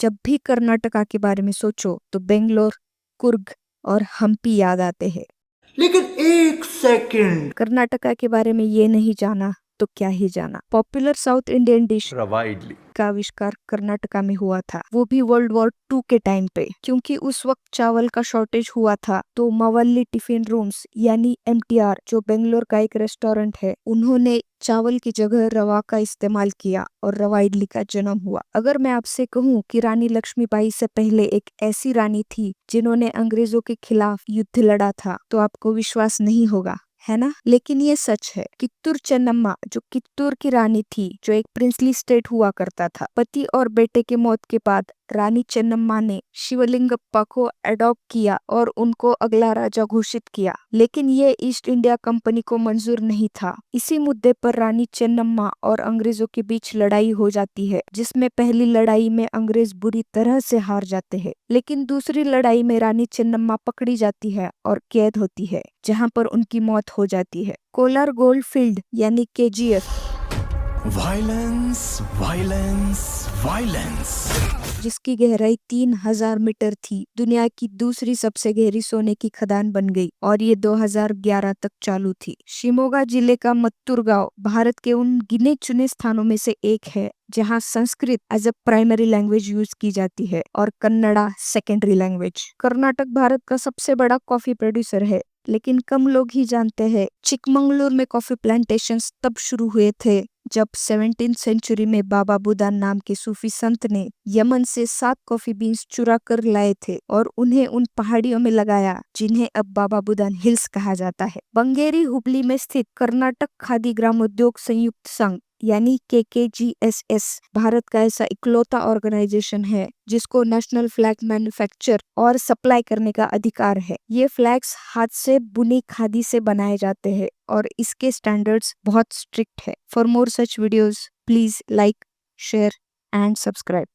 जब भी कर्नाटका के बारे में सोचो तो बेंगलोर, कुर्ग और हम्पी याद आते हैं। लेकिन एक सेकंड, कर्नाटका के बारे में ये नहीं जाना तो क्या ही जाना। पॉपुलर साउथ इंडियन डिश रवा इडली। का आविष्कार कर्नाटका में हुआ था, वो भी वर्ल्ड वॉर 2 के टाइम पे। क्योंकि उस वक्त चावल का शॉर्टेज हुआ था तो मवल्ली टिफिन रूम्स यानी एमटीआर, जो बेंगलोर का एक रेस्टोरेंट है, उन्होंने चावल की जगह रवा का इस्तेमाल किया और रवा इडली का जन्म हुआ। अगर मैं आपसे कहूँ कि रानी लक्ष्मीबाई से पहले एक ऐसी रानी थी जिन्होंने अंग्रेजों के खिलाफ युद्ध लड़ा था, तो आपको विश्वास नहीं होगा, है ना। लेकिन ये सच है। कित्तूर चेन्नम्मा, जो कित्तूर की रानी थी, जो एक प्रिंसली स्टेट हुआ करता था, पति और बेटे के मौत के बाद रानी चेन्नम्मा ने शिवलिंगप्पा को अडॉप्ट किया और उनको अगला राजा घोषित किया। लेकिन ये ईस्ट इंडिया कंपनी को मंजूर नहीं था। इसी मुद्दे पर रानी चेन्नम्मा और अंग्रेजों के बीच लड़ाई हो जाती है, जिसमें पहली लड़ाई में अंग्रेज बुरी तरह से हार जाते हैं। लेकिन दूसरी लड़ाई में रानी चेन्नम्मा पकड़ी जाती है और कैद होती है, जहां पर उनकी मौत हो जाती है। कोलार गोल्ड फील्ड यानी केजीएफ, वायलेंस वायलेंस वायलेंस। जिसकी गहराई 3000 मीटर थी, दुनिया की दूसरी सबसे गहरी सोने की खदान बन गई और ये 2011 तक चालू थी। शिमोगा जिले का मत्तूर गांव भारत के उन गिने चुने स्थानों में से एक है जहां Sanskrit as a primary language use की जाती है और कन्नड़ा सेकेंडरी लैंग्वेज। कर्नाटक भारत का सबसे बड़ा कॉफी प्रोड्यूसर है, लेकिन कम लोग ही जानते हैं चिकमंगलुरु में कॉफी प्लांटेशंस तब शुरू हुए थे जब 17th सेंचुरी में बाबा बुदान नाम के सूफी संत ने यमन से 7 कॉफी बीन्स चुरा कर लाए थे और उन्हें उन पहाड़ियों में लगाया जिन्हें अब बाबा बुदान हिल्स कहा जाता है। बंगेरी हुबली में स्थित कर्नाटक खादी ग्रामोद्योग संयुक्त संघ यानी KKGSS भारत का ऐसा इकलौता ऑर्गेनाइजेशन है जिसको नेशनल फ्लैग मैन्युफैक्चर और सप्लाई करने का अधिकार है। ये फ्लैग्स हाथ से बुनी खादी से बनाए जाते हैं और इसके स्टैंडर्ड्स बहुत स्ट्रिक्ट है। For more such videos please like, share and subscribe.